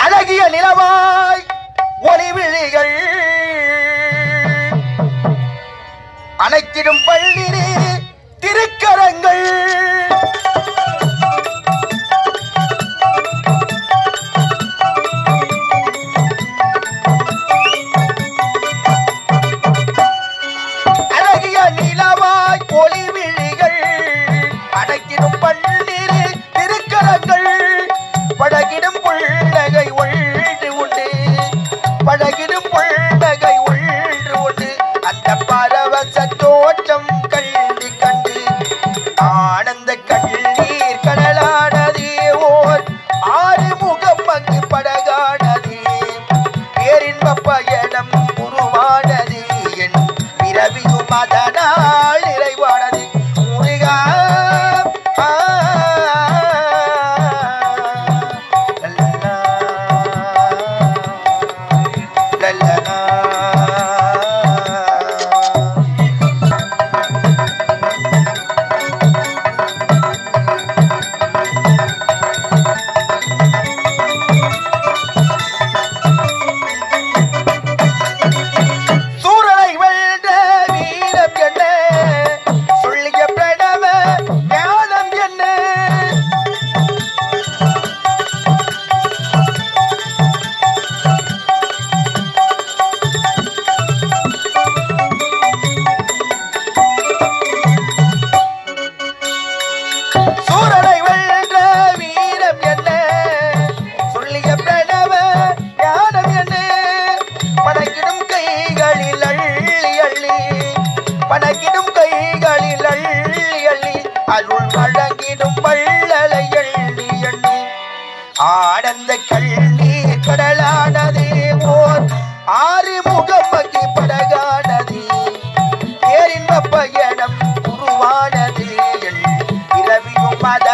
அழகிய நிலவாய் ஒளிவிழிகள் அணைத்திடும் பள்ளினே திருக்கரங்கள் அழகிய நிலவாய் ஒளிவிழிகள் அணைத்திடும் பள்ளினே திருக்கரங்கள் படகிடும் புள்ளகை ஒன்று உண்டு படகிடும் புள்ளகை ஒன்று உண்டு அந்த பரவச தோற்றம் கண்டு கண்டு ஆனந்த கண்ணீர் கடலானதே ஓர் ஆறுமுகம் அங்கு படகானதே பேரின்ப பயணம் உருவானது என் பிறவியும் அதனால் நிறைவானது முருகா பணக்கிடும் கைகளில் அள்ளி அள்ளி அருள் வழங்கிடும் வள்ளலை எள்ளி எண்ணி ஆனந்த கண்ணீர் கடலானதே ஓர் ஆறுமுகம் அங்கி படகானது பேரின்ப பயணம் உருவானது எள் இரவியும் மத